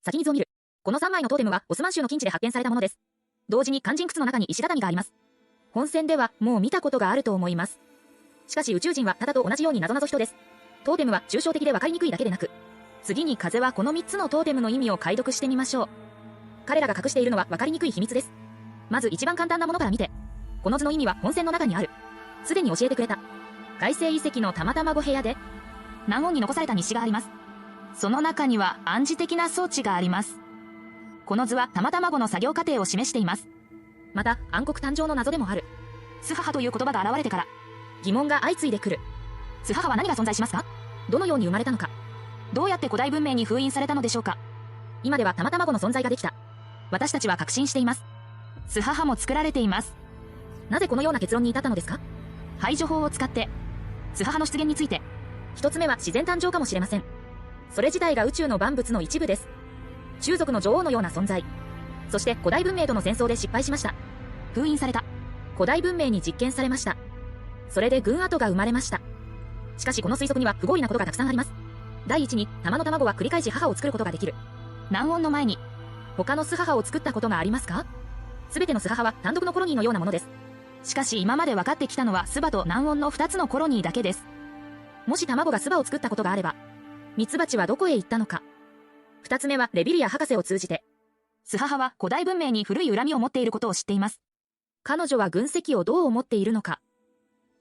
先に図を見る。この3枚のトーテムはオスマン州の近地で発見されたものです。同時に肝心窟の中に石畳があります。本戦ではもう見たことがあると思います。しかし宇宙人はただと同じように謎々人です。トーテムは抽象的で分かりにくいだけでなく、次に風はこの3つのトーテムの意味を解読してみましょう。彼らが隠しているのは分かりにくい秘密です。まず一番簡単なものから見て、この図の意味は本戦の中にある。すでに教えてくれた。海星遺跡のたまたま5部屋で、南欧に残された日誌があります。その中には暗示的な装置があります。この図は玉卵の作業過程を示しています。また暗黒誕生の謎でもある。スハハという言葉が現れてから疑問が相次いでくる。スハハは何が存在しますか？どのように生まれたのか？どうやって古代文明に封印されたのでしょうか？今では玉卵の存在ができた。私たちは確信しています。スハハも作られています。なぜこのような結論に至ったのですか？排除法を使ってスハハの出現について、一つ目は自然誕生かもしれません。それ自体が宇宙の万物の一部です。中族の女王のような存在。そして古代文明との戦争で失敗しました。封印された。古代文明に実験されました。それで軍跡が生まれました。しかしこの推測には不合理なことがたくさんあります。第一に、玉の卵は繰り返し母を作ることができる。南音の前に他の巣母を作ったことがありますか？すべての巣母は単独のコロニーのようなものです。しかし今まで分かってきたのは巣母と南音の2つのコロニーだけです。もし卵が巣母を作ったことがあれば、ミツバチはどこへ行ったのか。2つ目はレビリア博士を通じて、巣母は古代文明に古い恨みを持っていることを知っています。彼女は軍石をどう思っているのか。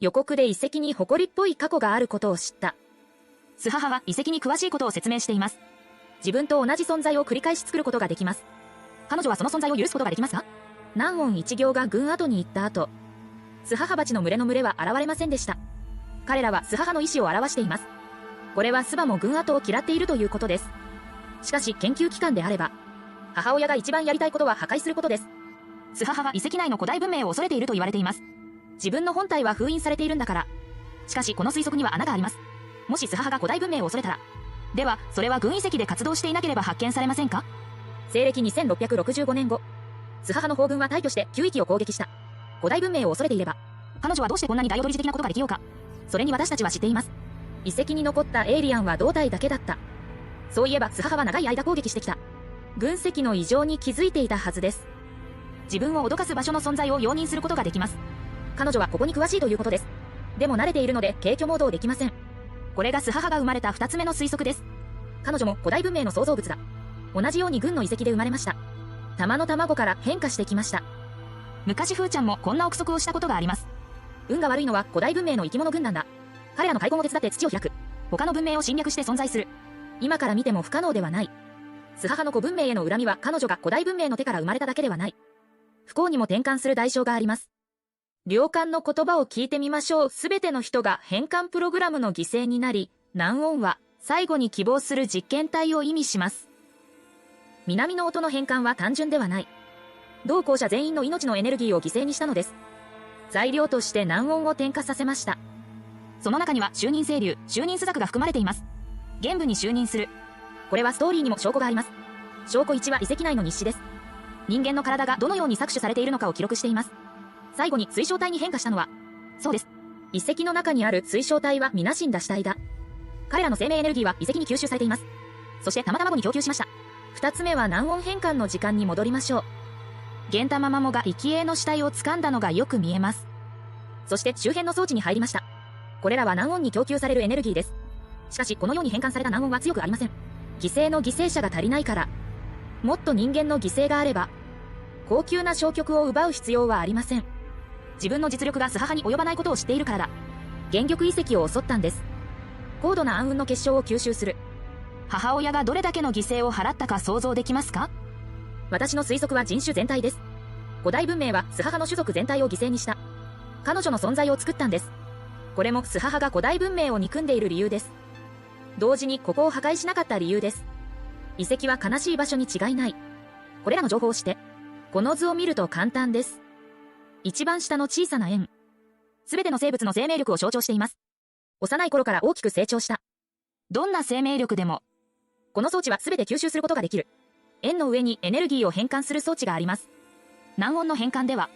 予告で遺跡に誇りっぽい過去があることを知った。巣母は遺跡に詳しいことを説明しています。自分と同じ存在を繰り返し作ることができます。彼女はその存在を許すことができますか？南音一行が軍跡に行った後、巣母蜂の群れの群れは現れませんでした。彼らは巣母の意思を表しています。これは巣母も軍跡を嫌っているということです。しかし研究機関であれば、母親が一番やりたいことは破壊することです。巣母は遺跡内の古代文明を恐れていると言われています。自分の本体は封印されているんだから。しかしこの推測には穴があります。もし巣母が古代文明を恐れたら、ではそれは軍遺跡で活動していなければ発見されませんか？西暦2665年後、巣母の砲軍は大挙して9域を攻撃した。古代文明を恐れていれば、彼女はどうしてこんなに大踊り的なことができようか。それに私たちは知っています。遺跡に残ったエイリアンは胴体だけだった。そういえば巣母は長い間攻撃してきた。軍石の異常に気づいていたはずです。自分を脅かす場所の存在を容認することができます。彼女はここに詳しいということです。でも慣れているので軽挙モードをできません。これが巣母が生まれた2つ目の推測です。彼女も古代文明の創造物だ。同じように軍の遺跡で生まれました。玉の卵から変化してきました。昔風ちゃんもこんな憶測をしたことがあります。運が悪いのは古代文明の生き物軍団だ。彼らの開墾を手伝って土を開く。他の文明を侵略して存在する。今から見ても不可能ではない。巣母の古文明への恨みは彼女が古代文明の手から生まれただけではない。不幸にも転換する代償があります。領艦の言葉を聞いてみましょう。すべての人が変換プログラムの犠牲になり、南音は最後に希望する実験体を意味します。南の音の変換は単純ではない。同校舎全員の命のエネルギーを犠牲にしたのです。材料として南音を点火させました。その中には就任清流、就任朱雀が含まれています。玄武に就任する。これはストーリーにも証拠があります。証拠1は遺跡内の日誌です。人間の体がどのように搾取されているのかを記録しています。最後に水晶体に変化したのは、そうです。遺跡の中にある水晶体は皆死んだ死体だ。彼らの生命エネルギーは遺跡に吸収されています。そして玉卵に供給しました。2つ目は南音変換の時間に戻りましょう。玄玉マモが生き餌の死体を掴んだのがよく見えます。そして周辺の装置に入りました。これらは南音に供給されるエネルギーです。しかしこのように変換された南音は強くありません。犠牲の犠牲者が足りないから。もっと人間の犠牲があれば、高級な消極を奪う必要はありません。自分の実力が巣母に及ばないことを知っているからだ。原玉遺跡を襲ったんです。高度な暗雲の結晶を吸収する。母親がどれだけの犠牲を払ったか想像できますか？私の推測は人種全体です。古代文明は巣母の種族全体を犠牲にした。彼女の存在を作ったんです。これも巣母が古代文明を憎んでいる理由です。同時にここを破壊しなかった理由です。遺跡は悲しい場所に違いない。これらの情報を知って、この図を見ると簡単です。一番下の小さな円。すべての生物の生命力を象徴しています。幼い頃から大きく成長した。どんな生命力でも、この装置はすべて吸収することができる。円の上にエネルギーを変換する装置があります。南音の変換では、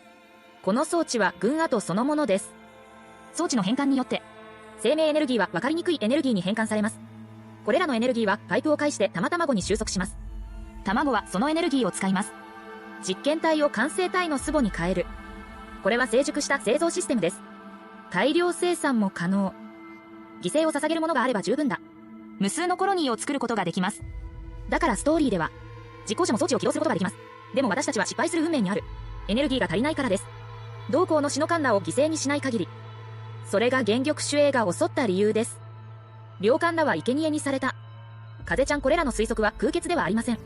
この装置は軍跡そのものです。装置の変換によって、生命エネルギーは分かりにくいエネルギーに変換されます。これらのエネルギーはパイプを介して玉卵に収束します。卵はそのエネルギーを使います。実験体を完成体の巣母に変える。これは成熟した製造システムです。大量生産も可能。犠牲を捧げるものがあれば十分だ。無数のコロニーを作ることができます。だからストーリーでは、実行者も装置を起動することができます。でも私たちは失敗する運命にある。エネルギーが足りないからです。同校のシノカンラを犠牲にしない限り。それが原玉守衛が襲った理由です。両カンラは生贄にされた。風ちゃんこれらの推測は空穴ではありません。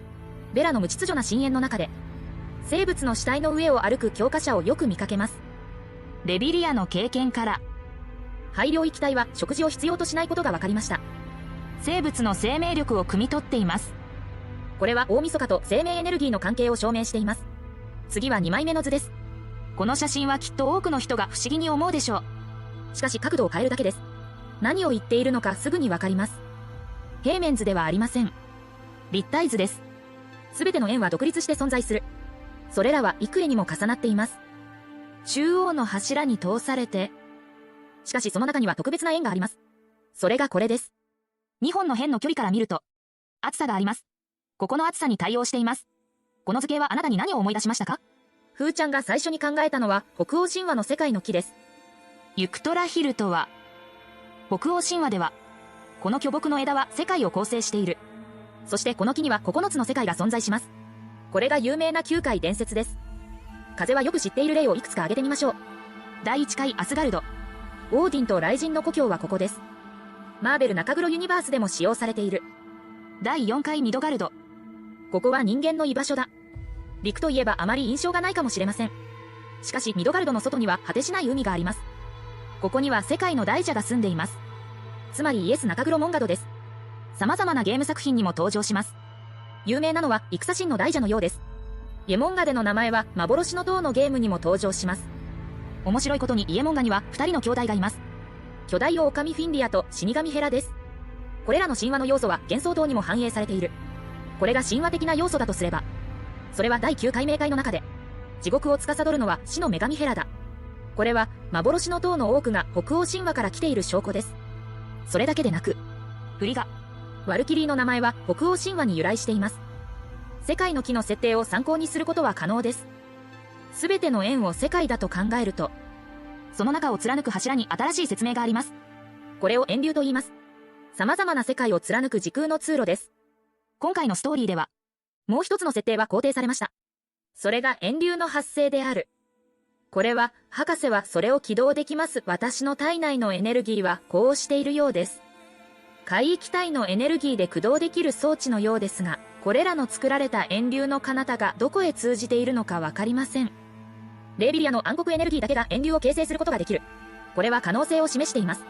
ベラの無秩序な深淵の中で、生物の死体の上を歩く強化者をよく見かけます。レビリアの経験から、排量域体は食事を必要としないことが分かりました。生物の生命力を汲み取っています。これは大晦日と生命エネルギーの関係を証明しています。次は2枚目の図です。この写真はきっと多くの人が不思議に思うでしょう。しかし角度を変えるだけです。何を言っているのかすぐに分かります。平面図ではありません。立体図です。すべての円は独立して存在する。それらは幾重にも重なっています。中央の柱に通されて、しかしその中には特別な円があります。それがこれです。2本の辺の距離から見ると、厚さがあります。ここの厚さに対応しています。この図形はあなたに何を思い出しましたか？ふーちゃんが最初に考えたのは北欧神話の世界の木です。ユクトラヒルとは、北欧神話では、この巨木の枝は世界を構成している。そしてこの木には9つの世界が存在します。これが有名な9回伝説です。風はよく知っている例をいくつか挙げてみましょう。第1回アスガルド。オーディンと雷神の故郷はここです。マーベル中黒ユニバースでも使用されている。第4回ミドガルド。ここは人間の居場所だ。陸といえばあまり印象がないかもしれません。しかしミドガルドの外には果てしない海があります。ここには世界の大蛇が住んでいます。つまりイエス中黒モンガドです。様々なゲーム作品にも登場します。有名なのは戦神の大蛇のようです。イエモンガデの名前は幻の塔のゲームにも登場します。面白いことにイエモンガには2人の兄弟がいます。巨大狼フィンリアと死神ヘラです。これらの神話の要素は幻想塔にも反映されている。これが神話的な要素だとすれば、それは第9解明会の中で、地獄を司るのは死の女神ヘラだ。これは幻の塔の多くが北欧神話から来ている証拠です。それだけでなく、フリガ、ワルキリーの名前は北欧神話に由来しています。世界の木の設定を参考にすることは可能です。すべての円を世界だと考えると、その中を貫く柱に新しい説明があります。これを円流と言います。様々な世界を貫く時空の通路です。今回のストーリーでは、もう一つの設定は肯定されました。それが円流の発生である。これは、博士はそれを起動できます。私の体内のエネルギーはこうしているようです。海域体のエネルギーで駆動できる装置のようですが、これらの作られた円流の彼方がどこへ通じているのかわかりません。レイビリアの暗黒エネルギーだけが円流を形成することができる。これは可能性を示しています。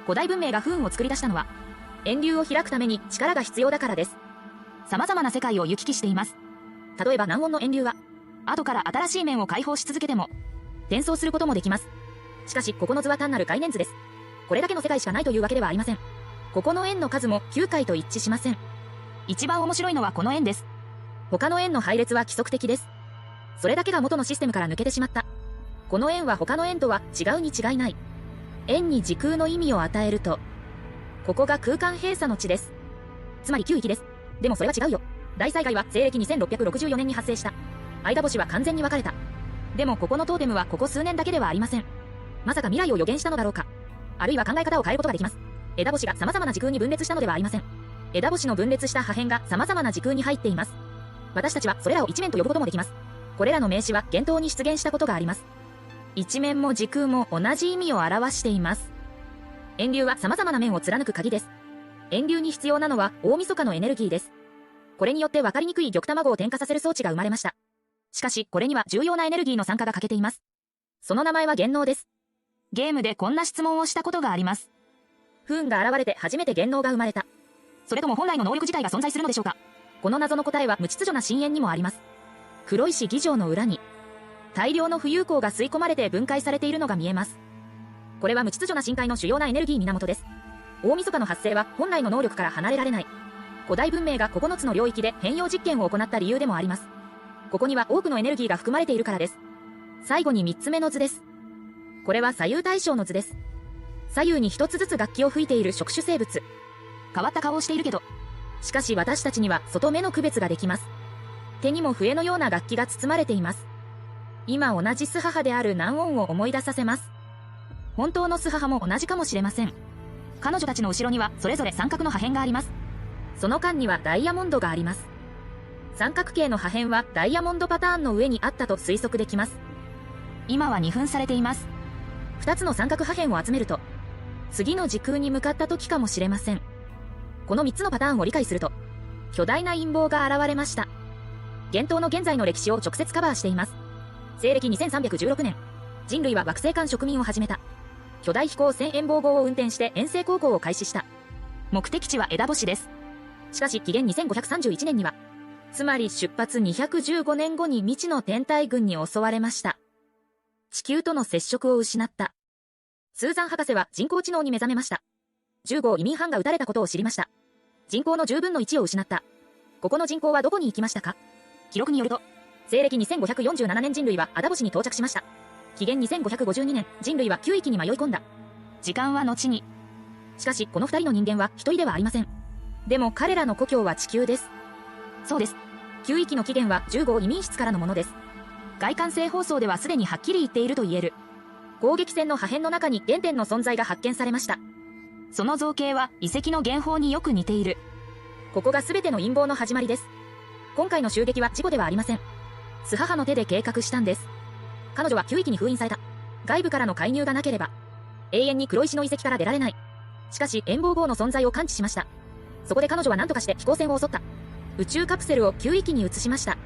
古代文明が不運を作り出したのは、円流を開くために力が必要だからです。様々な世界を行き来しています。例えば難音の円流は、後から新しい面を解放し続けても、転送することもできます。しかし、ここの図は単なる概念図です。これだけの世界しかないというわけではありません。ここの円の数も9回と一致しません。一番面白いのはこの円です。他の円の配列は規則的です。それだけが元のシステムから抜けてしまった。この円は他の円とは違うに違いない。円に時空の意味を与えると、ここが空間閉鎖の地です。つまり9域です。でもそれは違うよ。大災害は西暦2664年に発生した。間星は完全に分かれた。でもここのトーテムはここ数年だけではありません。まさか未来を予言したのだろうか。あるいは考え方を変えることができます。枝星が様々な時空に分裂したのではありません。枝星の分裂した破片が様々な時空に入っています。私たちはそれらを一面と呼ぶこともできます。これらの名詞は幻冬に出現したことがあります。一面も時空も同じ意味を表しています。円流は様々な面を貫く鍵です。円流に必要なのは大晦日のエネルギーです。これによって分かりにくい玉卵を点火させる装置が生まれました。しかしこれには重要なエネルギーの参加が欠けています。その名前は元能です。ゲームでこんな質問をしたことがあります。不運が現れて初めて元能が生まれた。それとも本来の能力自体が存在するのでしょうか。この謎の答えは無秩序な深淵にもあります。黒石議場の裏に大量の浮遊光が吸い込まれて分解されているのが見えます。これは無秩序な深海の主要なエネルギー源です。大晦日の発生は本来の能力から離れられない。古代文明が9つの領域で変容実験を行った理由でもあります。ここには多くのエネルギーが含まれているからです。最後に3つ目の図です。これは左右対称の図です。左右に1つずつ楽器を吹いている触手生物。変わった顔をしているけど、しかし私たちには外目の区別ができます。手にも笛のような楽器が包まれています。今同じス母であるナンオンを思い出させます。本当のス母も同じかもしれません。彼女たちの後ろにはそれぞれ三角の破片があります。その間にはダイヤモンドがあります。三角形の破片はダイヤモンドパターンの上にあったと推測できます。今は二分されています。2つの三角破片を集めると、次の時空に向かった時かもしれません。この3つのパターンを理解すると、巨大な陰謀が現れました。幻冬の現在の歴史を直接カバーしています。西暦2316年、人類は惑星間植民を始めた。巨大飛行船遠望号を運転して遠征航行を開始した。目的地は枝星です。しかし紀元2531年には、つまり出発215年後に未知の天体群に襲われました。地球との接触を失った。スーザン博士は人工知能に目覚めました。10号移民班が撃たれたことを知りました。人口の10分の1を失った。ここの人口はどこに行きましたか？記録によると、西暦2547年人類はアダ星に到着しました。紀元2552年、人類は9域に迷い込んだ。時間は後に。しかし、この2人の人間は1人ではありません。でも彼らの故郷は地球です。そうです。9域の起源は10号移民室からのものです。外観性放送ではすでにはっきり言っていると言える。攻撃船の破片の中に原点の存在が発見されました。その造形は遺跡の原法によく似ている。ここが全ての陰謀の始まりです。今回の襲撃は事故ではありません。ス母の手で計画したんです。彼女は9域に封印された。外部からの介入がなければ、永遠に黒石の遺跡から出られない。しかし、遠望号の存在を感知しました。そこで彼女は何とかして飛行船を襲った。宇宙カプセルを9域に移しました。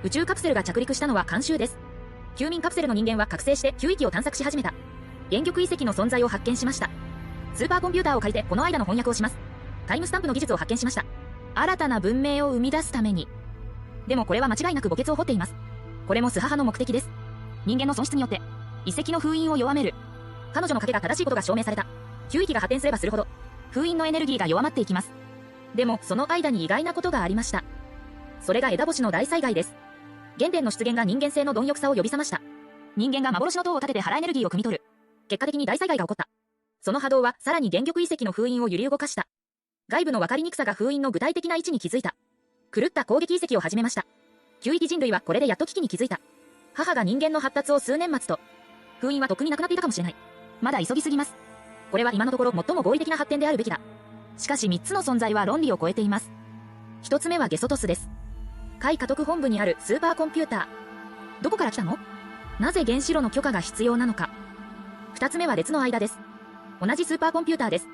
宇宙カプセルが着陸したのは慣習です。休眠カプセルの人間は覚醒して9域を探索し始めた。原玉遺跡の存在を発見しました。スーパーコンピューターを借りてこの間の翻訳をします。タイムスタンプの技術を発見しました。新たな文明を生み出すために。でもこれは間違いなく墓穴を掘っています。これもス母の目的です。人間の損失によって遺跡の封印を弱める。彼女の賭けが正しいことが証明された。9域が発展すればするほど封印のエネルギーが弱まっていきます。でもその間に意外なことがありました。それが枝星の大災害です。原点の出現が人間性の貪欲さを呼び覚ました。人間が幻の塔を立てて腹エネルギーを汲み取る。結果的に大災害が起こった。その波動はさらに原玉遺跡の封印を揺り動かした。外部の分かりにくさが封印の具体的な位置に気づいた。狂った攻撃遺跡を始めました。9域人類はこれでやっと危機に気づいた。母が人間の発達を数年待つと、封印はとっくになくなっていたかもしれない。まだ急ぎすぎます。これは今のところ最も合理的な発展であるべきだ。しかし3つの存在は論理を超えています。1つ目はゲソトスです。海家督本部にあるスーパーコンピューター。どこから来たの？なぜ原子炉の許可が必要なのか。2つ目は列の間です。同じスーパーコンピューターです。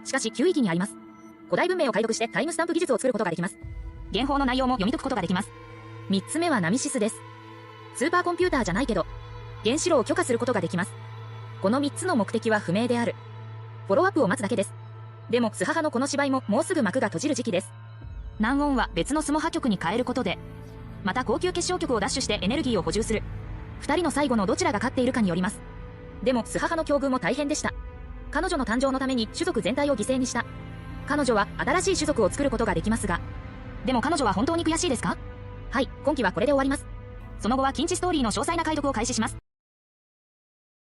しかし9域にあります。古代文明を解読してタイムスタンプ技術を作ることができます。原法の内容も読み解くことができます。3つ目はナミシスです。スーパーコンピューターじゃないけど、原子炉を許可することができます。この3つの目的は不明である。フォローアップを待つだけです。でもス母のこの芝居ももうすぐ幕が閉じる時期です。南音は別のスモ波局に変えることで、また高級結晶局を奪取してエネルギーを補充する。2人の最後のどちらが勝っているかによります。でもス母の境遇も大変でした。彼女の誕生のために種族全体を犠牲にした。彼女は新しい種族を作ることができますが、でも彼女は本当に悔しいですか？はい、今期はこれで終わります。その後は近似ストーリーの詳細な解読を開始します。